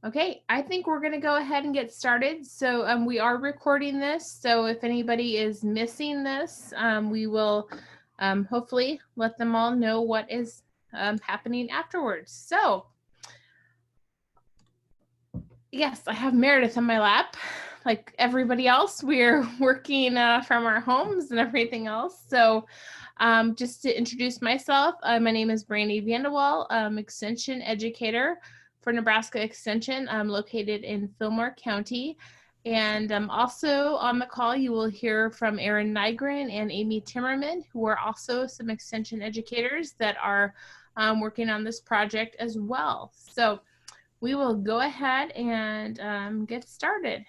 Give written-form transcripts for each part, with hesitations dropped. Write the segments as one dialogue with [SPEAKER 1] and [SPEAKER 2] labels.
[SPEAKER 1] Okay, I think we're going to go ahead and get started. So we are recording this. So if anybody is missing this, we will hopefully let them all know what is happening afterwards. So yes, I have Meredith on my lap. Like everybody else, we're working from our homes and everything else. So just to introduce myself, my name is Brandy Vanderwall, Extension Educator for Nebraska Extension. I'm located in Fillmore County. And also on the call, you will hear from Erin Nygren and Amy Timmerman, who are also some Extension educators that are working on this project as well. So we will go ahead and get started.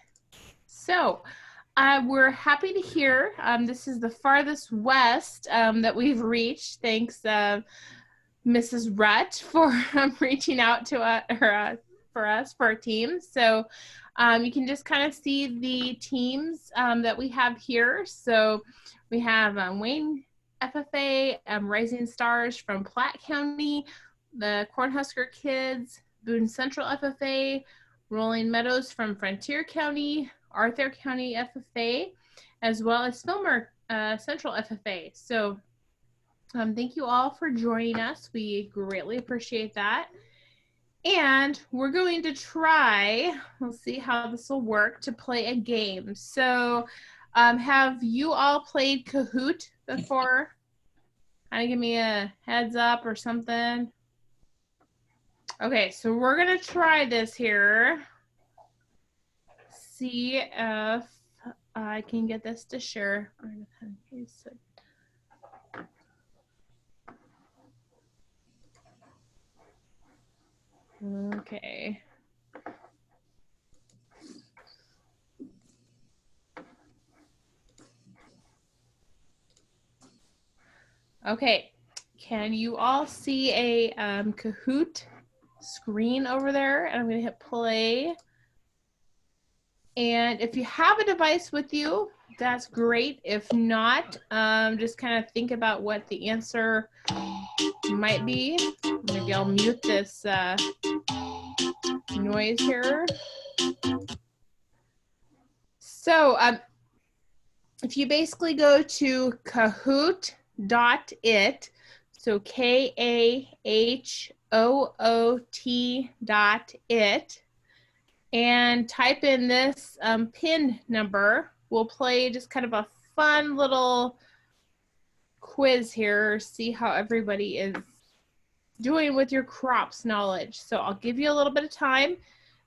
[SPEAKER 1] So we're happy to hear this is the farthest west that we've reached. Thanks, Mrs. Rutt, for reaching out to for our team. So you can just kind of see the teams that we have here. So we have Wayne FFA, Rising Stars from Platte County, the Cornhusker Kids, Boone Central FFA, Rolling Meadows from Frontier County, Arthur County FFA, as well as Fillmore Central FFA. So thank you all for joining us. We greatly appreciate that. And we're going to try, we'll see how this will work, to play a game. So have you all played Kahoot before? Kind of give me a heads up or something. Okay, so we're going to try this here. See if I can get this to share. Okay. Okay, can you all see a Kahoot screen over there? And I'm going to hit play. And if you have a device with you, that's great. If not, just kind of think about what the answer might be. Maybe I'll mute this noise here. So if you basically go to Kahoot.it, so KAHOOT.it, and type in this PIN number, we'll play just kind of a fun little quiz here, see how everybody is doing with your crops knowledge. So I'll give you a little bit of time.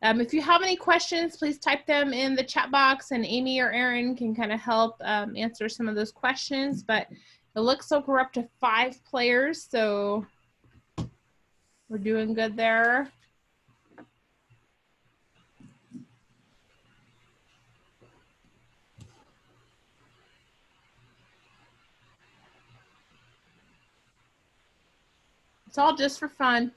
[SPEAKER 1] If you have any questions, please type them in the chat box, and Amy or Erin can kind of help answer some of those questions. But it looks like we're up to 5 players, so we're doing good there. It's all just for fun.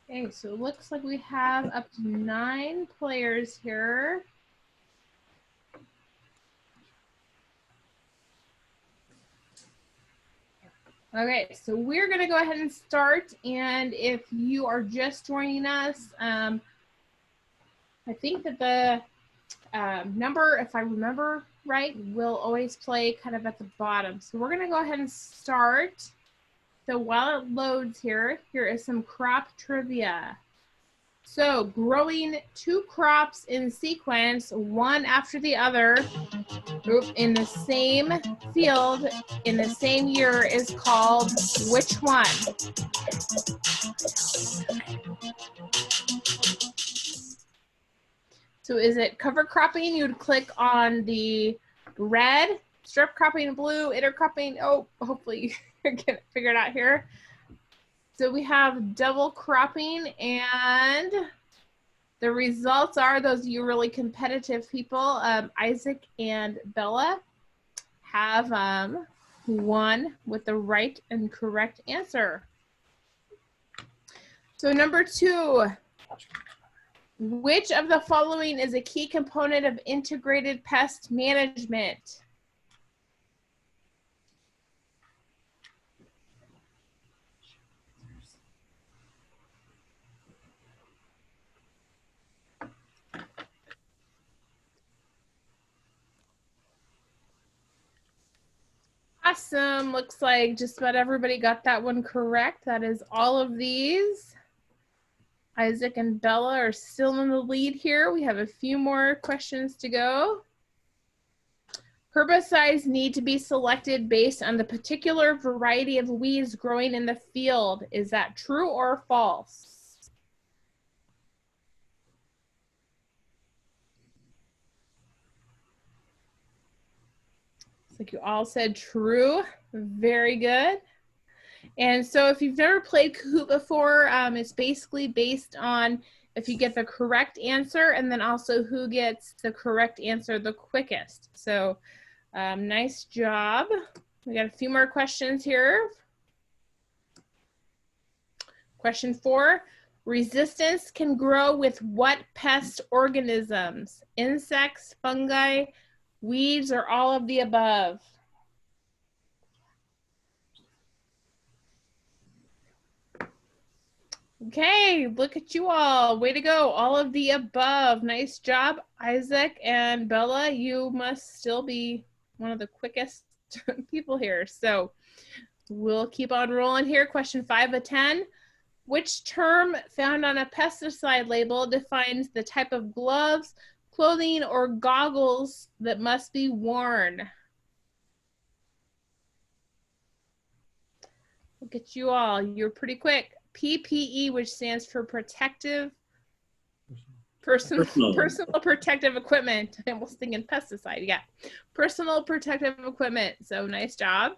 [SPEAKER 1] Okay, so it looks like we have up to 9 players here. Okay, so we're going to go ahead and start. And if you are just joining us, I think that the number, if I remember right, will always play kind of at the bottom. So we're going to go ahead and start. So while it loads here is some crop trivia. So growing 2 crops in sequence, one after the other, in the same field in the same year is called which one? So is it cover cropping? You would click on the red, strip cropping blue, intercropping. Oh, hopefully you can figure it out here. So we have double cropping, and the results are, those of you really competitive people, Isaac and Bella have won with the right and correct answer. So number 2, which of the following is a key component of integrated pest management? Awesome. Looks like just about everybody got that one correct. That is all of these. Isaac and Bella are still in the lead here. We have a few more questions to go. Herbicides need to be selected based on the particular variety of weeds growing in the field. Is that true or false? Looks like you all said true. Very good. And so if you've never played Kahoot before, it's basically based on if you get the correct answer and then also who gets the correct answer the quickest. So nice job. We got a few more questions here. Question 4, resistance can grow with what pest organisms? Insects, fungi, weeds, or all of the above? Okay, look at you all. Way to go. All of the above. Nice job, Isaac and Bella. You must still be one of the quickest people here. So we'll keep on rolling here. Question 5 of 10. Which term found on a pesticide label defines the type of gloves, clothing, or goggles that must be worn? Look at you all. You're pretty quick. PPE, which stands for personal protective equipment. I almost thinking pesticide. Yeah, personal protective equipment. So nice job.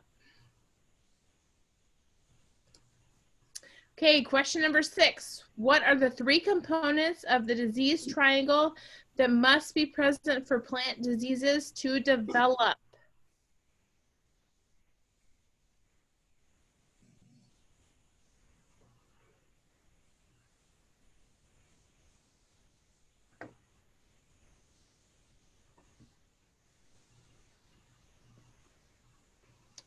[SPEAKER 1] Okay, question number 6. What are the 3 components of the disease triangle that must be present for plant diseases to develop?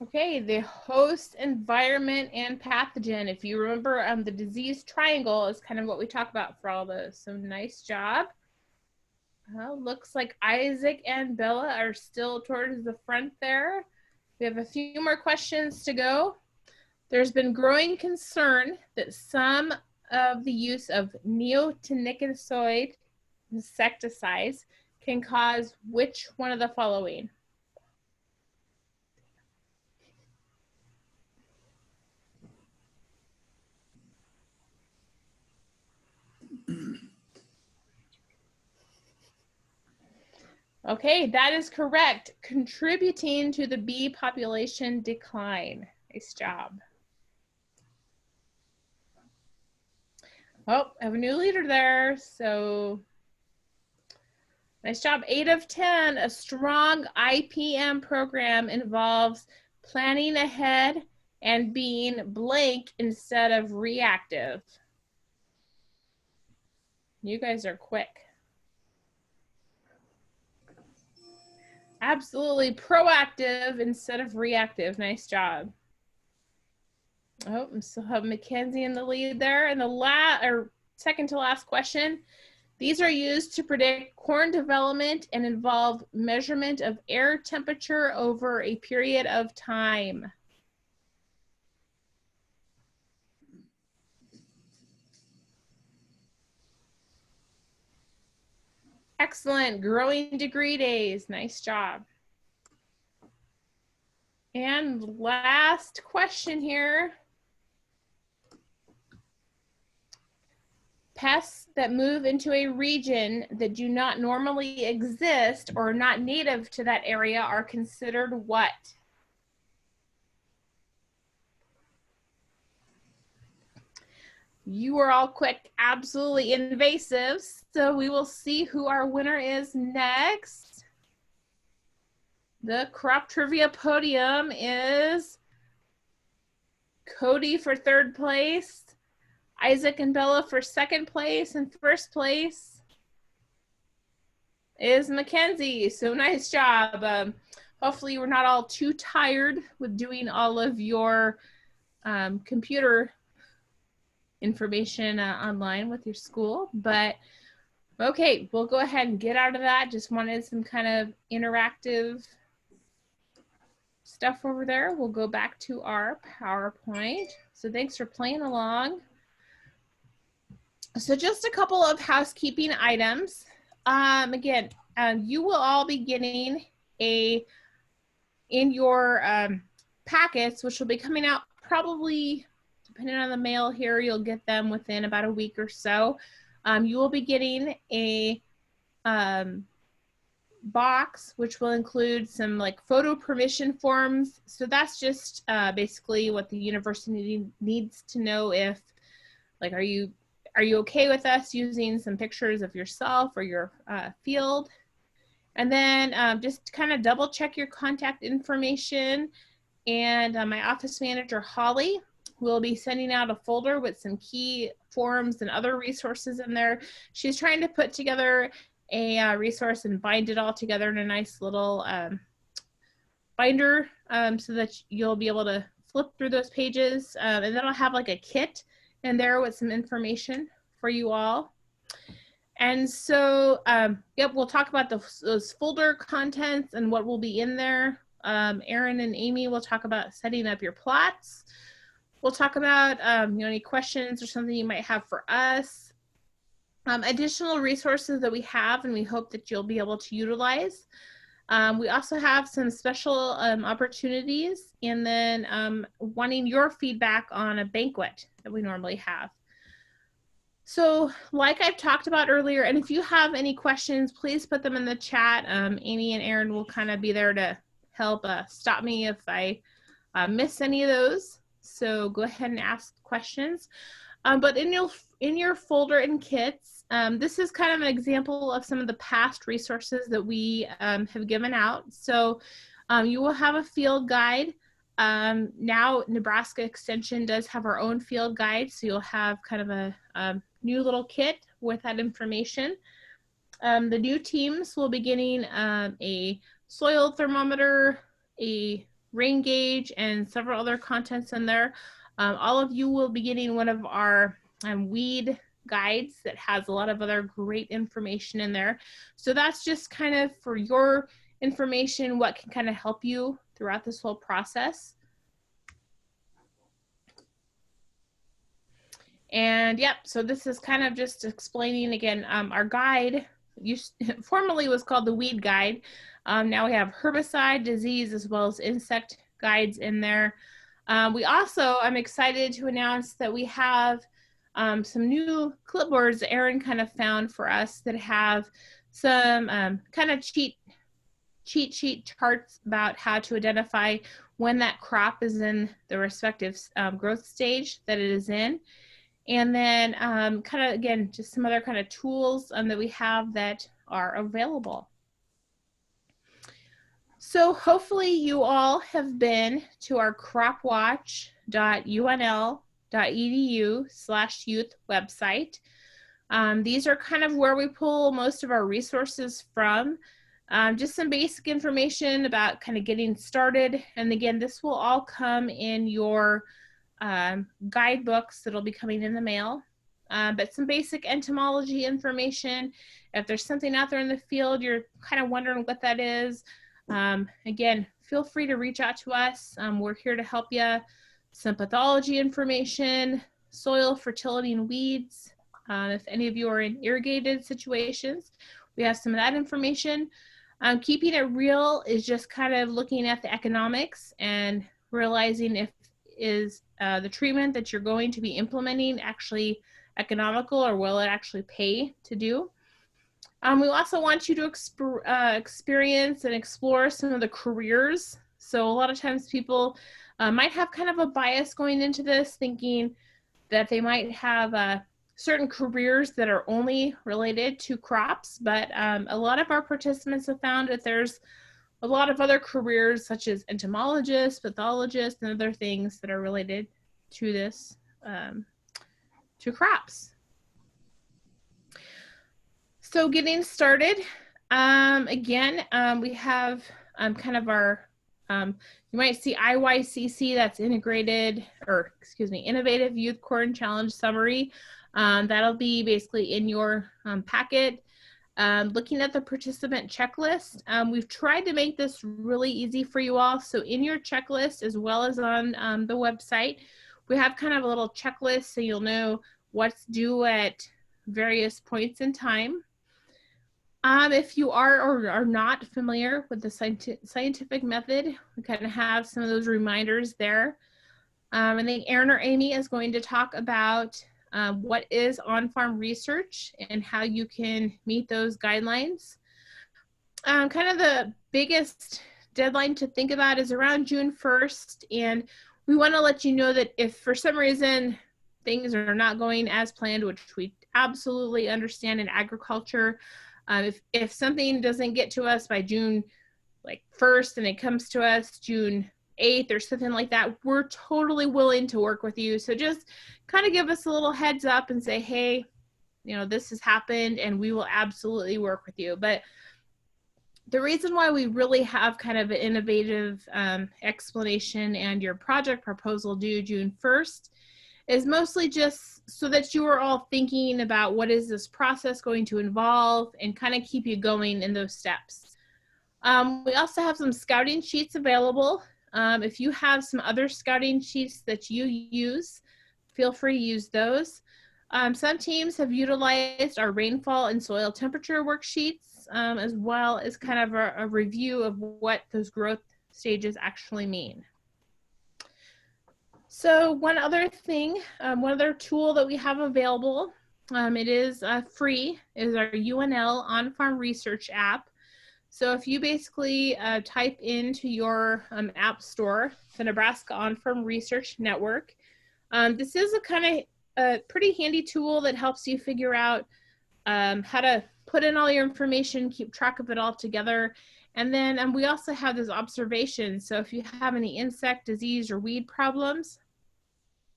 [SPEAKER 1] Okay, the host, environment, and pathogen. If you remember, the disease triangle is kind of what we talk about for all those. So nice job. Well, looks like Isaac and Bella are still towards the front there. We have a few more questions to go. There's been growing concern that some of the use of neonicotinoid insecticides can cause which one of the following? Okay, that is correct. Contributing to the bee population decline. Nice job. Oh, I have a new leader there. So nice job. 8 of 10. A strong IPM program involves planning ahead and being blank instead of reactive. You guys are quick. Absolutely proactive instead of reactive. Nice job. Oh, I still have Mackenzie in the lead there. And the second to last question. These are used to predict corn development and involve measurement of air temperature over a period of time. Excellent. Growing degree days. Nice job. And last question here. Pests that move into a region that do not normally exist or are not native to that area are considered what? You are all quick. Absolutely invasives. So we will see who our winner is next. The crop trivia podium is Cody for 3rd place, Isaac and Bella for second place, and first place is Mackenzie. So nice job. Hopefully you were not all too tired with doing all of your computer information online with your school, but okay, we'll go ahead and get out of that. Just wanted some kind of interactive stuff over there. We'll go back to our PowerPoint. So thanks for playing along. So just a couple of housekeeping items. Again, you will all be getting in your packets, which will be coming out probably, depending on the mail here, you'll get them within about a week or so. You will be getting a box, which will include some like photo permission forms. So that's just basically what the university needs to know if, like, are you okay with us using some pictures of yourself or your field? And then just kind of double check your contact information. And my office manager, Holly, will be sending out a folder with some key forms and other resources in there. She's trying to put together a resource and bind it all together in a nice little binder so that you'll be able to flip through those pages. And then I'll have like a kit in there with some information for you all. And so, yep, we'll talk about those folder contents and what will be in there. Erin and Amy will talk about setting up your plots. We'll talk about any questions or something you might have for us. Additional resources that we have and we hope that you'll be able to utilize. We also have some special opportunities, and then wanting your feedback on a banquet that we normally have. So like I've talked about earlier, and if you have any questions, please put them in the chat. Amy and Erin will kind of be there to help stop me if I miss any of those. So go ahead and ask questions. But in your folder and kits, this is kind of an example of some of the past resources that we have given out. So you will have a field guide. Now Nebraska Extension does have our own field guide, so you'll have kind of a new little kit with that information. The new teams will be getting a soil thermometer, a rain gauge, and several other contents in there. All of you will be getting one of our weed guides that has a lot of other great information in there. So that's just kind of for your information, what can kind of help you throughout this whole process. And yep, so this is kind of just explaining again, our guide formerly was called the weed guide. Now we have herbicide, disease, as well as insect guides in there. We also, I'm excited to announce that we have some new clipboards that Erin kind of found for us that have some kind of cheat sheet charts about how to identify when that crop is in the respective growth stage that it is in. And then kind of, again, just some other kind of tools that we have that are available. So hopefully you all have been to our cropwatch.unl.edu/youth website. These are kind of where we pull most of our resources from. Just some basic information about kind of getting started. And again, this will all come in your guidebooks that'll be coming in the mail. But some basic entomology information. If there's something out there in the field, you're kind of wondering what that is, again, feel free to reach out to us. We're here to help you. Some pathology information, soil fertility and weeds. If any of you are in irrigated situations, we have some of that information. Keeping it real is just kind of looking at the economics and realizing if the treatment that you're going to be implementing actually economical, or will it actually pay to do. We also want you to experience and explore some of the careers. So a lot of times people might have kind of a bias going into this, thinking that they might have certain careers that are only related to crops, but a lot of our participants have found that there's a lot of other careers such as entomologists, pathologists, and other things that are related to this, to crops. So getting started, again, we have kind of our, you might see IYCC, that's Innovative Youth Corn Challenge Summary. That'll be basically in your packet. Looking at the participant checklist, we've tried to make this really easy for you all. So in your checklist, as well as on the website, we have kind of a little checklist so you'll know what's due at various points in time. If you are or are not familiar with the scientific method, we kind of have some of those reminders there. I think Erin or Amy is going to talk about what is on-farm research and how you can meet those guidelines. Kind of the biggest deadline to think about is around June 1st, and we want to let you know that if for some reason things are not going as planned, which we absolutely understand in agriculture, if something doesn't get to us by June 1st and it comes to us June 8th or something like that, we're totally willing to work with you. So just kind of give us a little heads up and say, hey, this has happened, and we will absolutely work with you. But the reason why we really have kind of an innovative explanation and your project proposal due June 1st is mostly just so that you are all thinking about what is this process going to involve and kind of keep you going in those steps. We also have some scouting sheets available. If you have some other scouting sheets that you use, feel free to use those. Some teams have utilized our rainfall and soil temperature worksheets, as well as kind of a review of what those growth stages actually mean. So one other thing, one other tool that we have available, it is free, is our UNL on-farm research app. So if you basically type into your app store, the Nebraska On-Farm Research Network, this is a kind of a pretty handy tool that helps you figure out how to put in all your information, keep track of it all together. And then we also have those observations. So if you have any insect, disease, or weed problems,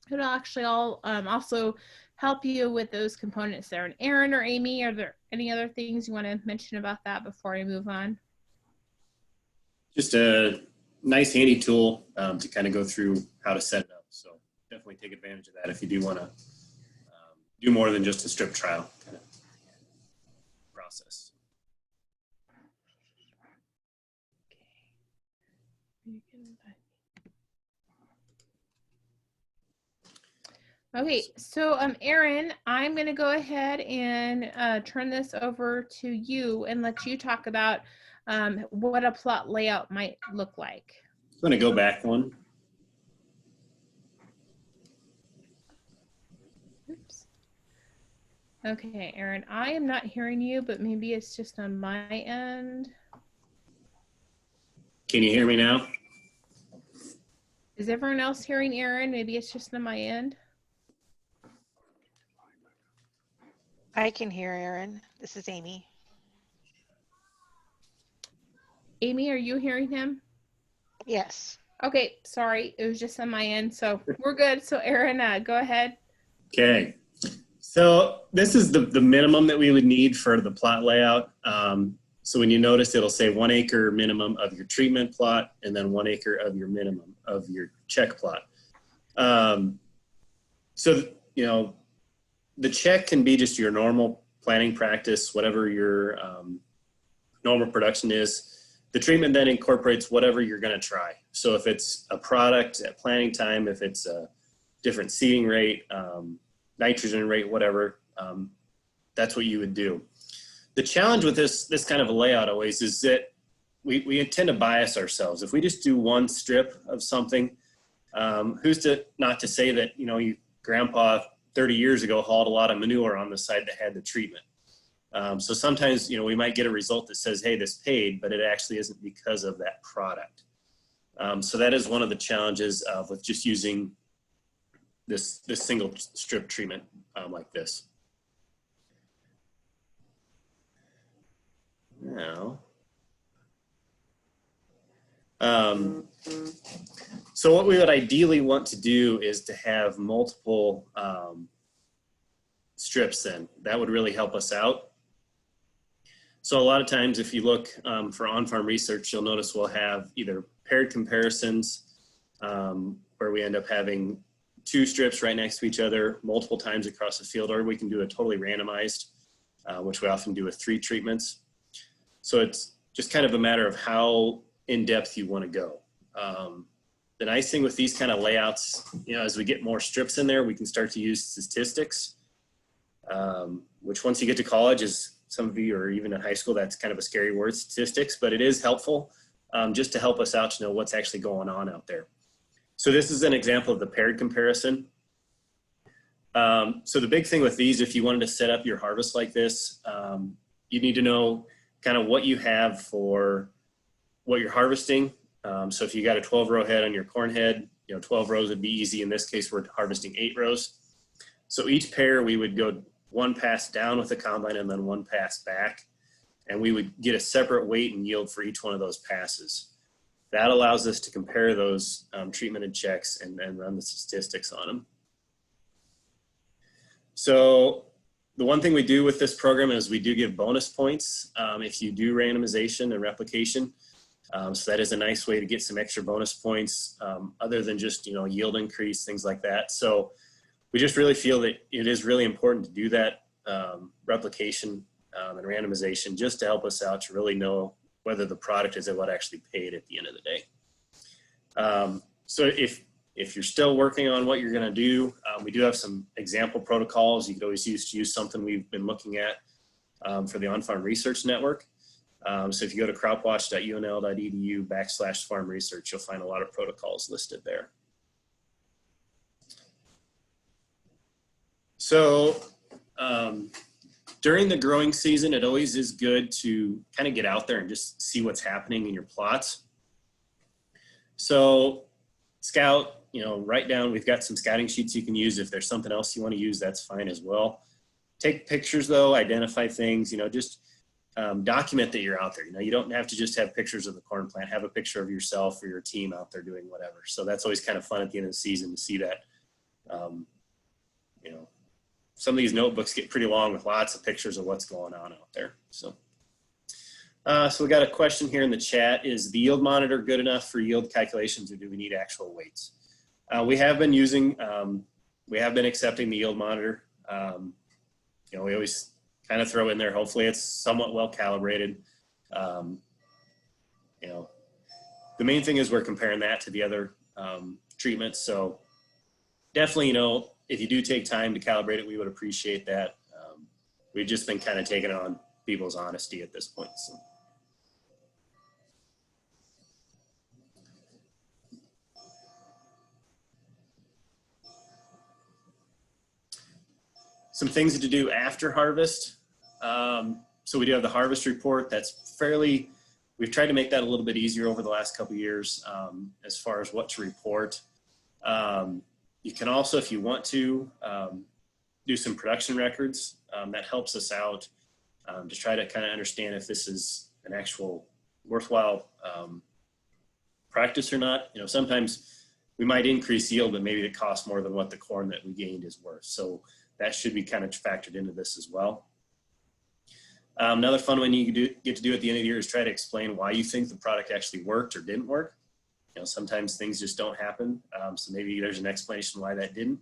[SPEAKER 1] it'll actually all also help you with those components there. And Erin or Amy, are there any other things you want to mention about that before I move on?
[SPEAKER 2] Just a nice handy tool to kind of go through how to set it up. So definitely take advantage of that if you do want to do more than just a strip trial kind of process.
[SPEAKER 1] Okay, so Erin, I'm going to go ahead and turn this over to you and let you talk about what a plot layout might look like.
[SPEAKER 2] I'm going to go back one.
[SPEAKER 1] Oops. Okay, Erin, I am not hearing you, but maybe it's just on my end.
[SPEAKER 2] Can you hear me now?
[SPEAKER 1] Is everyone else hearing Erin? Maybe it's just on my end.
[SPEAKER 3] I can hear Erin. This is Amy.
[SPEAKER 1] Amy, are you hearing him?
[SPEAKER 3] Yes.
[SPEAKER 1] Okay, sorry, it was just on my end, so we're good. So Erin, go ahead.
[SPEAKER 2] Okay, so this is the minimum that we would need for the plot layout. So when you notice, it'll say 1 acre minimum of your treatment plot, and then 1 acre of your minimum of your check plot. So, the check can be just your normal planting practice, whatever your normal production is. The treatment then incorporates whatever you're going to try. So if it's a product at planting time, if it's a different seeding rate, nitrogen rate, whatever, that's what you would do. The challenge with this kind of a layout always is that we tend to bias ourselves. If we just do one strip of something, who's not to say that, grandpa 30 years ago hauled a lot of manure on the side that had the treatment. So sometimes, we might get a result that says, hey, this paid, but it actually isn't because of that product. So that is one of the challenges with just using this single strip treatment like this. Now, so what we would ideally want to do is to have multiple strips then. That would really help us out. So a lot of times if you look for on-farm research, you'll notice we'll have either paired comparisons where we end up having 2 strips right next to each other multiple times across the field, or we can do a totally randomized, which we often do with 3 treatments. So it's just kind of a matter of how in-depth you want to go. The nice thing with these kind of layouts, as we get more strips in there, we can start to use statistics, which once you get to college, as some of you, or even in high school, that's kind of a scary word, statistics, but it is helpful just to help us out to know what's actually going on out there. So this is an example of the paired comparison. So the big thing with these, if you wanted to set up your harvest like this, you need to know kind of what you have for what you're harvesting. So if you got a 12-row head on your corn head, 12 rows would be easy. In this case, we're harvesting 8 rows. So each pair, we would go 1 pass down with the combine and then 1 pass back. And we would get a separate weight and yield for each one of those passes. That allows us to compare those treatmented checks and run the statistics on them. So the one thing we do with this program is we do give bonus points if you do randomization and replication. So that is a nice way to get some extra bonus points other than just, yield increase, things like that. So we just really feel that it is really important to do that replication and randomization just to help us out to really know whether the product is what actually paid at the end of the day. So if you're still working on what you're going to do, we do have some example protocols. You could always use something we've been looking at for the On-Farm Research Network. So if you go to cropwatch.unl.edu/farm research, you'll find a lot of protocols listed there. So during the growing season, it always is good to kind of get out there and just see what's happening in your plots. So scout, write down, we've got some scouting sheets you can use. If there's something else you want to use, that's fine as well. Take pictures though, identify things, just document that you're out there. You don't have to just have pictures of the corn plant, have a picture of yourself or your team out there doing whatever. So that's always kind of fun at the end of the season to see that, some of these notebooks get pretty long with lots of pictures of what's going on out there. So we got a question here in the chat. Is the yield monitor good enough for yield calculations, or do we need actual weights? We have been accepting the yield monitor. We always kind of throw in there, hopefully it's somewhat well calibrated. The main thing is we're comparing that to the other treatments. So definitely, if you do take time to calibrate it, we would appreciate that. We've just been kind of taking on people's honesty at this point. So. Some things to do after harvest. So we do have the harvest report. That's we've tried to make that a little bit easier over the last couple of years as far as what to report. You can also, if you want to, do some production records. That helps us out to try to kind of understand if this is an actual worthwhile practice or not. Sometimes we might increase yield, but maybe it costs more than what the corn that we gained is worth. So that should be kind of factored into this as well. Another fun one you get to do at the end of the year is try to explain why you think the product actually worked or didn't work. Sometimes things just don't happen. So maybe there's an explanation why that didn't.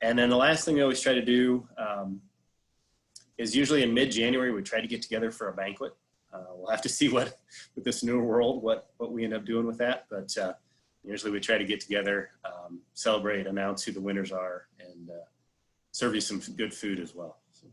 [SPEAKER 2] And then the last thing we always try to do is usually in mid-January, we try to get together for a banquet. We'll have to see with this new world, what we end up doing with that. But usually we try to get together, celebrate, announce who the winners are, and serve you some good food as well. So.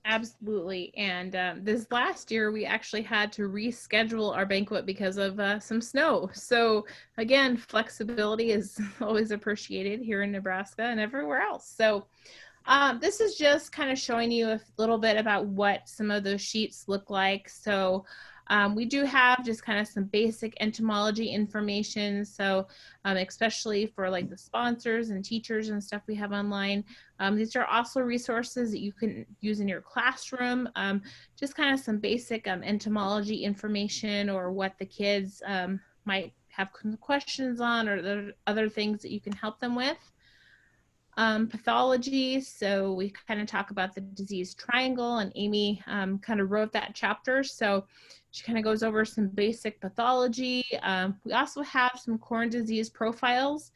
[SPEAKER 1] Absolutely. And this last year, we actually had to reschedule our banquet because of some snow. So again, flexibility is always appreciated here in Nebraska and everywhere else. So this is just kind of showing you a little bit about what some of those sheets look like. So we do have just kind of some basic entomology information. So especially for like the sponsors and teachers and stuff we have online. These are also resources that you can use in your classroom. Just kind of some basic entomology information or what the kids might have questions on, or the other things that you can help them with. pathology. So we kind of talk about the disease triangle, and Amy kind of wrote that chapter. So she kind of goes over some basic pathology. We also have some corn disease profiles.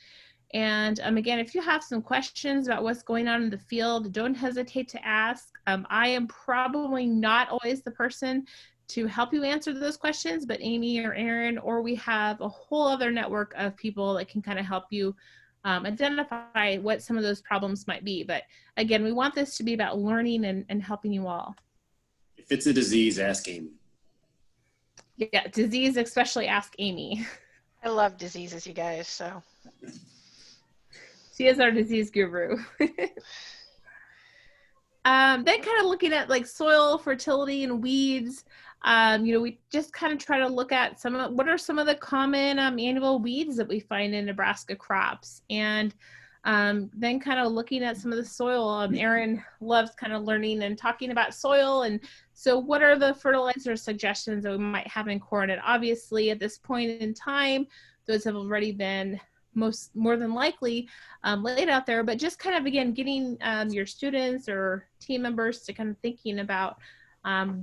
[SPEAKER 1] And again, if you have some questions about what's going on in the field, don't hesitate to ask. I am probably not always the person to help you answer those questions, but Amy or Aaron, or we have a whole other network of people that can kind of help you identify what some of those problems might be. But again, we want this to be about learning and helping you all.
[SPEAKER 2] If it's a disease, ask Amy.
[SPEAKER 1] Yeah, disease, especially ask Amy.
[SPEAKER 3] I love diseases, you guys, so.
[SPEAKER 1] She is our disease guru. Then kind of looking at like soil fertility and weeds. We just kind of try to look at what are some of the common annual weeds that we find in Nebraska crops, and then kind of looking at some of the soil. Aaron loves kind of learning and talking about soil, and so what are the fertilizer suggestions that we might have in corn? And obviously at this point in time, those have already been more than likely laid out there, but just kind of, again, getting your students or team members to kind of thinking about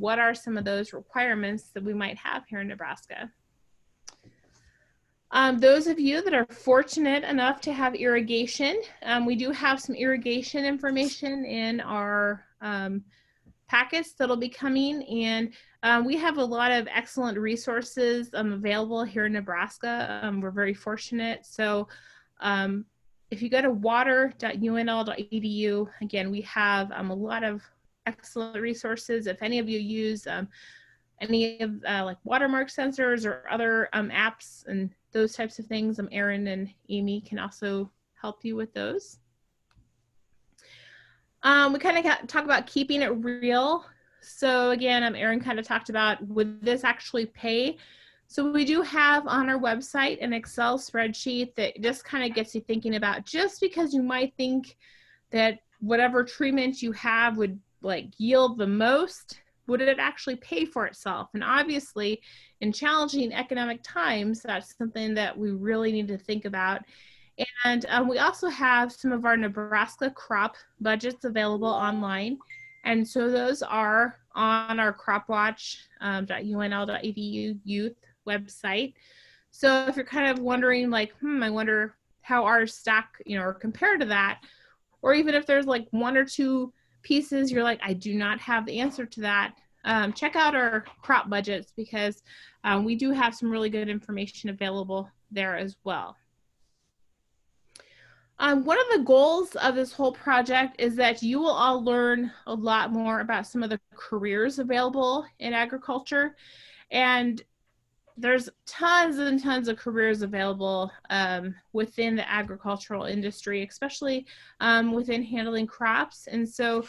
[SPEAKER 1] what are some of those requirements that we might have here in Nebraska. Those of you that are fortunate enough to have irrigation, we do have some irrigation information in our packets that'll be coming, and we have a lot of excellent resources available here in Nebraska. We're very fortunate. So if you go to water.unl.edu, again, we have a lot of excellent resources. If any of you use any of like watermark sensors or other apps and those types of things, Aaron and Amy can also help you with those. We kind of talk about keeping it real. So again, Aaron kind of talked about, would this actually pay? So we do have on our website an Excel spreadsheet that just kind of gets you thinking about, just because you might think that whatever treatment you have would like yield the most, would it actually pay for itself? And obviously in challenging economic times, that's something that we really need to think about. And we also have some of our Nebraska crop budgets available online. And so those are on our cropwatch.unl.edu youth website. So if you're kind of wondering like, I wonder how ours stack, or compared to that, or even if there's like one or two pieces you're like, I do not have the answer to that, check out our crop budgets, because we do have some really good information available there as well. One of the goals of this whole project is that you will all learn a lot more about some of the careers available in agriculture. And there's tons and tons of careers available within the agricultural industry, especially within handling crops. And so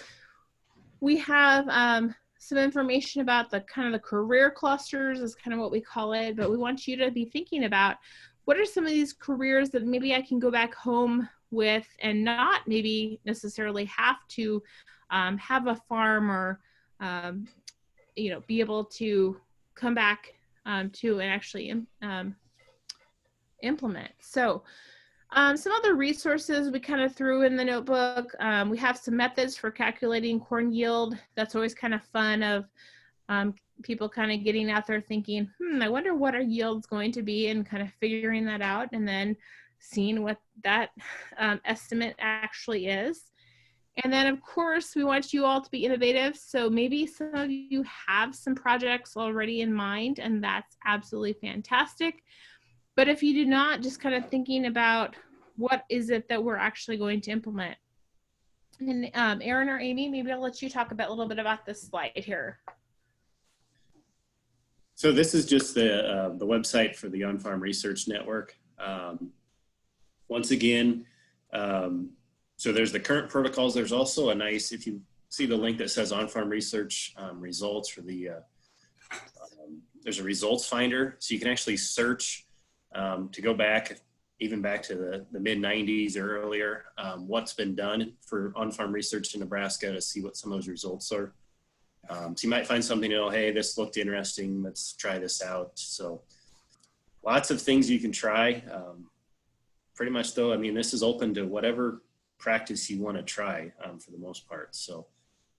[SPEAKER 1] we have some information about the kind of the career clusters is kind of what we call it, but we want you to be thinking about, what are some of these careers that maybe I can go back home with and not maybe necessarily have to have a farm or, be able to come back to and actually implement. So some other resources we kind of threw in the notebook. We have some methods for calculating corn yield. That's always kind of fun, of people kind of getting out there thinking, I wonder what our yield's going to be, and kind of figuring that out and then seeing what that estimate actually is. And then of course we want you all to be innovative. So maybe some of you have some projects already in mind, and that's absolutely fantastic. But if you do not, just kind of thinking about, what is it that we're actually going to implement? And Aaron or Amy, maybe I'll let you talk a little bit about this slide here.
[SPEAKER 2] So this is just the website for the On-Farm Research Network. Once again, so there's the current protocols. There's also a nice, if you see the link that says On-Farm Research results, for the, there's a results finder. So you can actually search to go back, even back to the mid 90s or earlier, what's been done for on-farm research in Nebraska, to see what some of those results are. So you might find something, hey, this looked interesting, let's try this out. So lots of things you can try. Pretty much though, this is open to whatever practice you want to try for the most part. So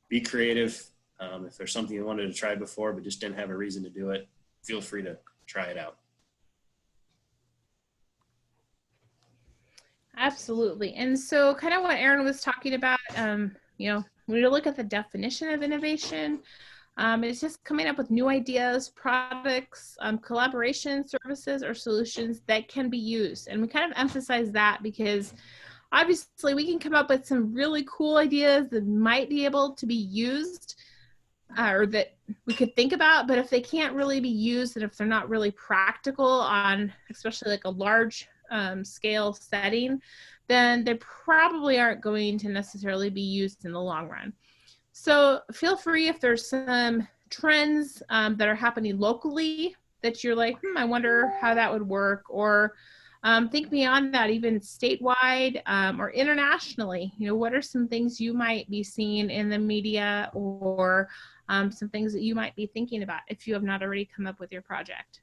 [SPEAKER 2] be creative. If there's something you wanted to try before but just didn't have a reason to do it, feel free to try it out.
[SPEAKER 1] Absolutely. And so kind of what Aaron was talking about, you know, when you look at the definition of innovation, it's just coming up with new ideas, products, collaboration, services, or solutions that can be used. And we kind of emphasize that because obviously we can come up with some really cool ideas that might be able to be used or that we could think about, but if they can't really be used and if they're not really practical on especially like a large scale setting, then they probably aren't going to necessarily be used in the long run. So feel free if there's some trends that are happening locally that you're like, I wonder how that would work, or think beyond that, even statewide or internationally. You know, what are some things you might be seeing in the media, or some things that you might be thinking about if you have not already come up with your project.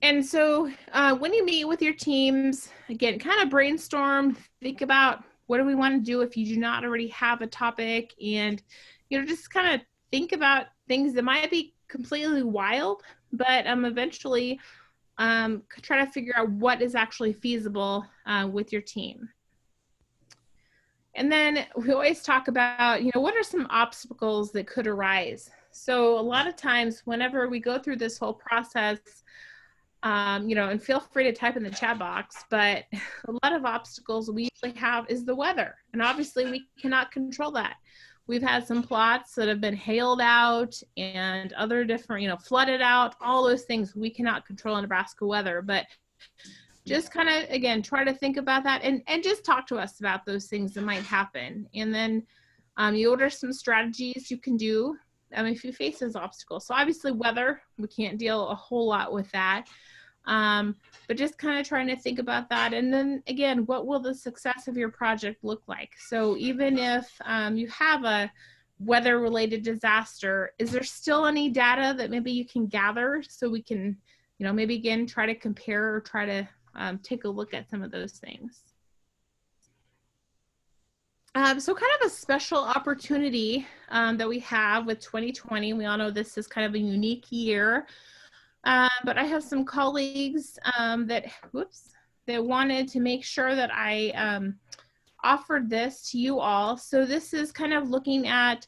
[SPEAKER 1] And so when you meet with your teams, again, kind of brainstorm, think about what do we want to do if you do not already have a topic, and, you know, just kind of think about things that might be completely wild, but eventually try to figure out what is actually feasible with your team. And then we always talk about, you know, what are some obstacles that could arise? So a lot of times whenever we go through this whole process, you know, and feel free to type in the chat box, but a lot of obstacles we usually have is the weather. And obviously we cannot control that. We've had some plots that have been hailed out and other different, you know, flooded out, all those things we cannot control in Nebraska weather, but just kind of, again, try to think about that and just talk to us about those things that might happen. And then you order some strategies you can do if you face those obstacles. So obviously weather, we can't deal a whole lot with that. But just kind of trying to think about that. And then again, what will the success of your project look like? So even if you have a weather related disaster, is there still any data that maybe you can gather so we can, you know, maybe again, try to compare or try to take a look at some of those things. So kind of a special opportunity that we have with 2020. We all know this is kind of a unique year, but I have some colleagues that wanted to make sure that I offered this to you all. So this is kind of looking at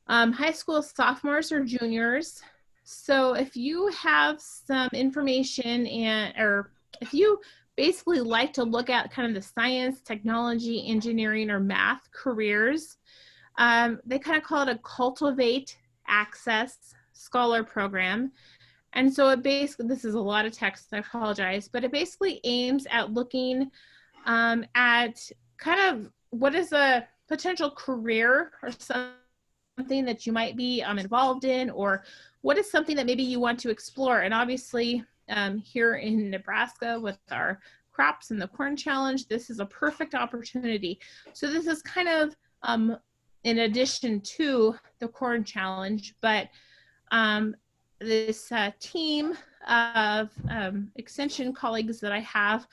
[SPEAKER 1] high school sophomores or juniors. So if you have some information or if you basically like to look at kind of the science, technology, engineering, or math careers, they kind of call it a Cultivate Access Scholar Program. And so it basically, this is a lot of text, I apologize, but it basically aims at looking at kind of what is a potential career or something that you might be involved in, or what is something that maybe you want to explore. And obviously here in Nebraska with our crops and the corn challenge, this is a perfect opportunity. So this is kind of in addition to the corn challenge, but this team of extension colleagues that I have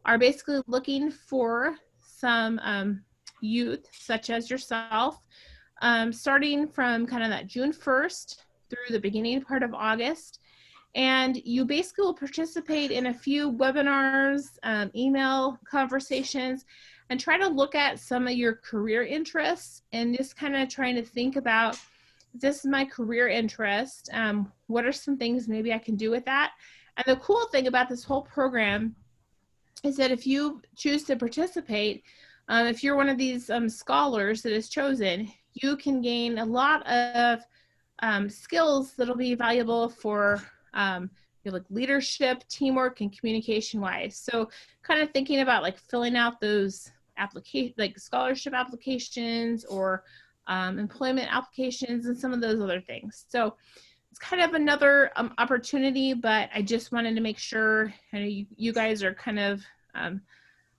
[SPEAKER 1] are basically looking for some youth such as yourself, starting from kind of that June 1st through the beginning part of August. And you basically will participate in a few webinars, email conversations, and try to look at some of your career interests and just kind of trying to think about, this is my career interest. What are some things maybe I can do with that? And the cool thing about this whole program is that if you choose to participate, if you're one of these scholars that is chosen, you can gain a lot of skills that'll be valuable for like leadership, teamwork, and communication wise. So kind of thinking about like filling out those like scholarship applications or employment applications and some of those other things. So it's kind of another opportunity, but I just wanted to make sure you guys are kind of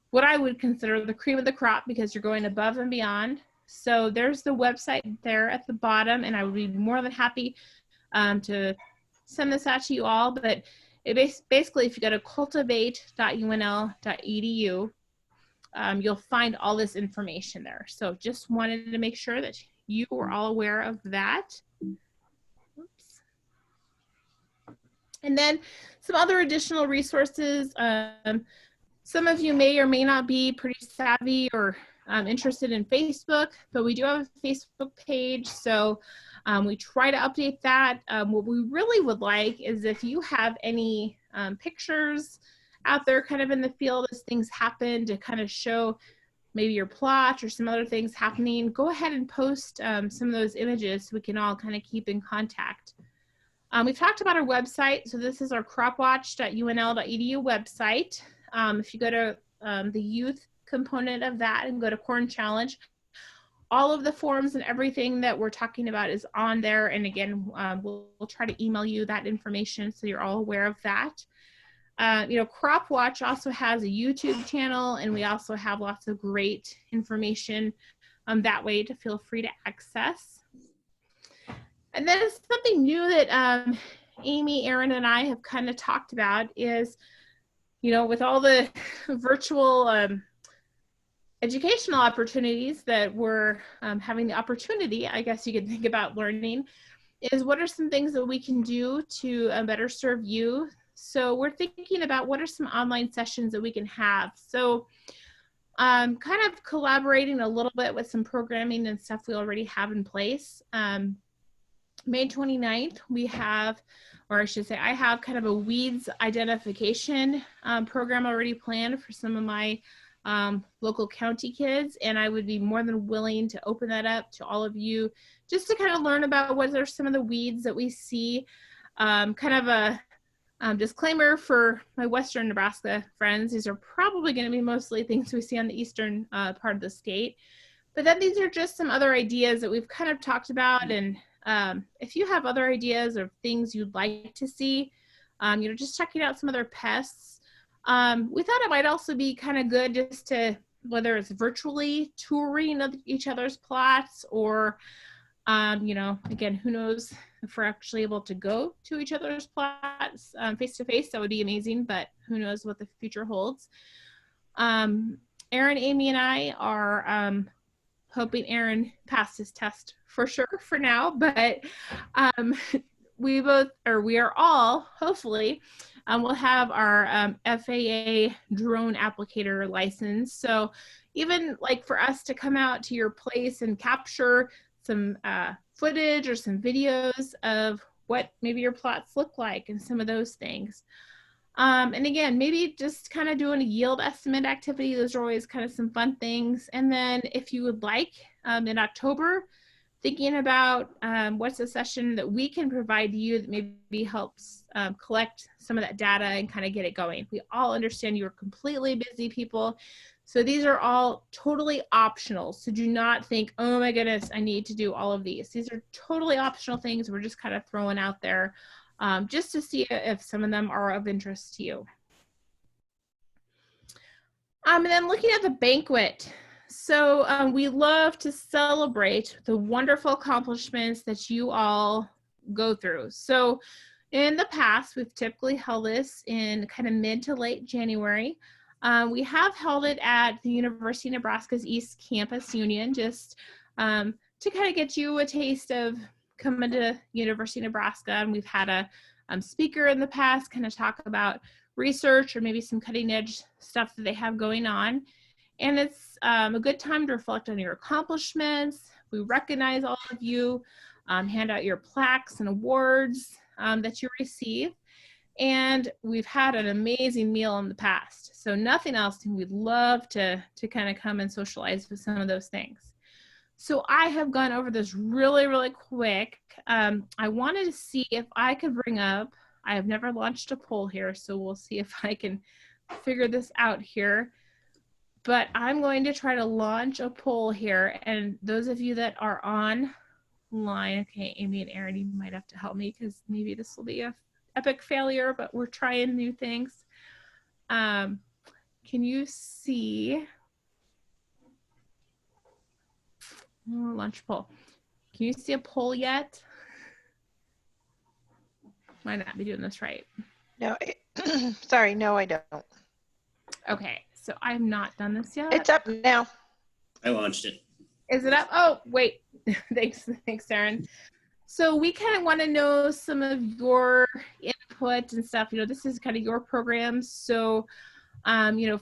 [SPEAKER 1] what I would consider the cream of the crop because you're going above and beyond. So there's the website there at the bottom, and I would be more than happy to send this out to you all. But Basically, if you go to cultivate.unl.edu, you'll find all this information there. So just wanted to make sure that you were all aware of that. Oops. And then some other additional resources. Some of you may or may not be pretty savvy or interested in Facebook, but we do have a Facebook page. So we try to update that. What we really would like is if you have any pictures out there kind of in the field as things happen to kind of show maybe your plot or some other things happening, go ahead and post some of those images so we can all kind of keep in contact. We've talked about our website. So this is our cropwatch.unl.edu website. If you go to the youth component of that and go to Corn Challenge, all of the forms and everything that we're talking about is on there. And again, we'll try to email you that information so you're all aware of that. You know, CropWatch also has a YouTube channel, and we also have lots of great information that way to feel free to access. And then something new that Amy, Aaron, and I have kind of talked about is, you know, with all the virtual educational opportunities that we're having the opportunity, I guess you could think about learning, is what are some things that we can do to better serve you? So we're thinking about what are some online sessions that we can have. So kind of collaborating a little bit with some programming and stuff we already have in place. May 29th, we have, or I should say, I have kind of a weeds identification program already planned for some of my local county kids, and I would be more than willing to open that up to all of you just to kind of learn about what are some of the weeds that we see. Kind of a disclaimer for my Western Nebraska friends, these are probably going to be mostly things we see on the eastern part of the state, but then these are just some other ideas that we've kind of talked about. And if you have other ideas or things you'd like to see, you know, just checking out some other pests. We thought it might also be kind of good just to, whether it's virtually touring each other's plots or, you know, again, who knows if we're actually able to go to each other's plots face to face. That would be amazing, but who knows what the future holds. Aaron, Amy, and I are hoping Aaron passed his test for sure for now, but we are all, hopefully, we'll have our FAA drone applicator license. So even like for us to come out to your place and capture some footage or some videos of what maybe your plots look like and some of those things. And again, maybe just kind of doing a yield estimate activity. Those are always kind of some fun things. And then if you would like, in October, thinking about what's a session that we can provide you that maybe helps collect some of that data and kind of get it going. We all understand you're completely busy people. So these are all totally optional. So do not think, oh my goodness, I need to do all of these. These are totally optional things we're just kind of throwing out there just to see if some of them are of interest to you. And then looking at the banquet. So we love to celebrate the wonderful accomplishments that you all go through. So in the past, we've typically held this in kind of mid to late January. We have held it at the University of Nebraska's East Campus Union, just to kind of get you a taste of coming to University of Nebraska. And we've had a speaker in the past kind of talk about research or maybe some cutting edge stuff that they have going on. And it's a good time to reflect on your accomplishments. We recognize all of you, hand out your plaques and awards that you receive. And we've had an amazing meal in the past. So nothing else, and we'd love to kind of come and socialize with some of those things. So I have gone over this really, really quick. I wanted to see if I could bring up, I have never launched a poll here, so we'll see if I can figure this out here. But I'm going to try to launch a poll here. And those of you that are online, okay, Amy and Aaron, you might have to help me because maybe this will be a epic failure, but we're trying new things. Can you see? Oh, launch poll. Can you see a poll yet? Might not be doing this right.
[SPEAKER 3] No, sorry, no, I don't.
[SPEAKER 1] Okay, so I've not done this yet.
[SPEAKER 3] It's up now.
[SPEAKER 2] I launched it.
[SPEAKER 1] Is it up? Oh, wait. Thanks, Erin. So we kind of want to know some of your input and stuff. This is kind of your program. So,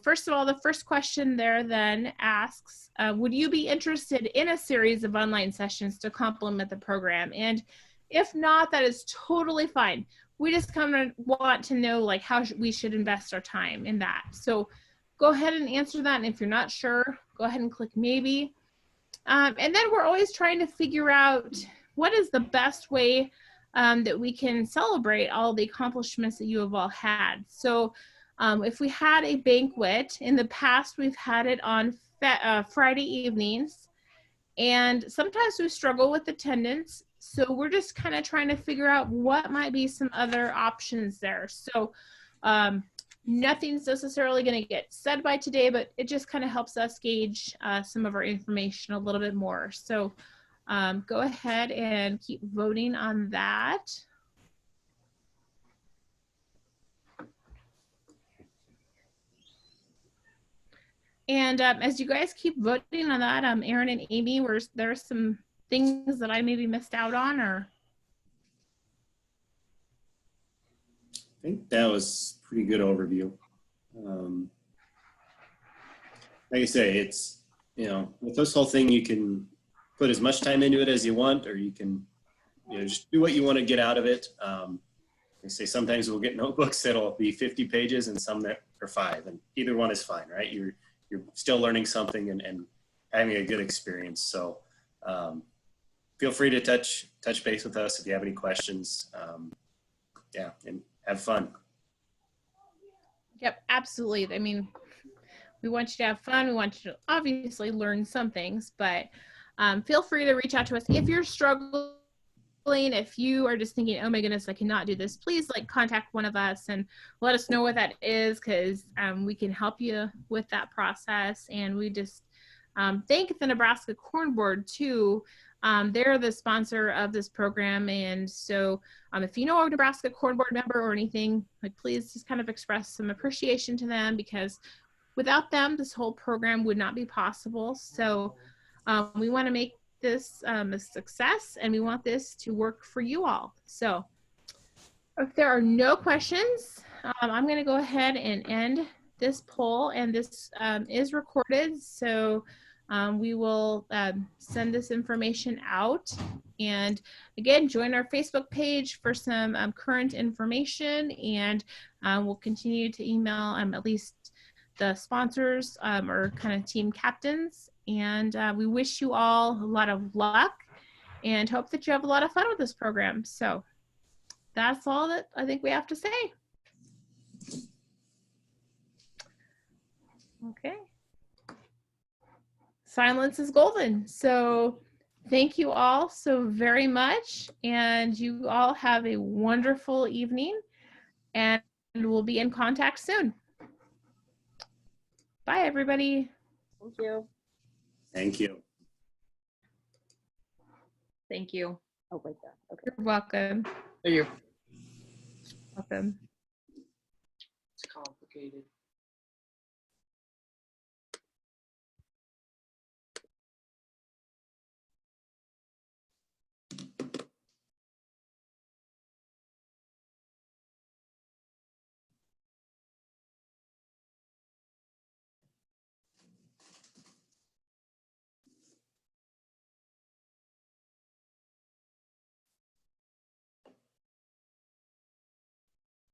[SPEAKER 1] first of all, the first question there then asks, would you be interested in a series of online sessions to complement the program? And if not, that is totally fine. We just kind of want to know like how we should invest our time in that. So go ahead and answer that. And if you're not sure, go ahead and click maybe. And then we're always trying to figure out what is the best way that we can celebrate all the accomplishments that you have all had. So if we had a banquet, in the past we've had it on Friday evenings, and sometimes we struggle with attendance. So we're just kind of trying to figure out what might be some other options there. So nothing's necessarily going to get said by today, but it just kind of helps us gauge some of our information a little bit more. So go ahead and keep voting on that. And as you guys keep voting on that, Erin and Amy, were there some things that I maybe missed out on, or?
[SPEAKER 2] I think that was a pretty good overview. Like I say, it's, with this whole thing, you can put as much time into it as you want, or you can, just do what you want to get out of it. They say sometimes we'll get notebooks that'll be 50 pages and some that are 5, and either one is fine, right? You're still learning something and having a good experience. So feel free to touch base with us if you have any questions. Yeah, and have fun.
[SPEAKER 1] Yep, absolutely. I mean, we want you to have fun. We want you to obviously learn some things, but feel free to reach out to us if you're struggling. If you are just thinking, oh my goodness, I cannot do this, please contact one of us and let us know what that is, because we can help you with that process. And we just thank the Nebraska Corn Board too. They're the sponsor of this program, and so if you know a Nebraska Corn Board member or anything, please just kind of express some appreciation to them, because without them, this whole program would not be possible. So we want to make this a success, and we want this to work for you all. So if there are no questions, I'm going to go ahead and end this poll, and this is recorded. So we will send this information out. And again, join our Facebook page for some current information, and we'll continue to email at least the sponsors or kind of team captains. And we wish you all a lot of luck and hope that you have a lot of fun with this program. So that's all that I think we have to say. Okay. Silence is golden. So thank you all so very much. And you all have a wonderful evening, and we'll be in contact soon. Bye, everybody.
[SPEAKER 4] Thank you.
[SPEAKER 2] Thank you.
[SPEAKER 4] Thank you. Oh, wait, there. Okay.
[SPEAKER 1] You're welcome.
[SPEAKER 5] Thank you.
[SPEAKER 1] Welcome.
[SPEAKER 5] It's complicated.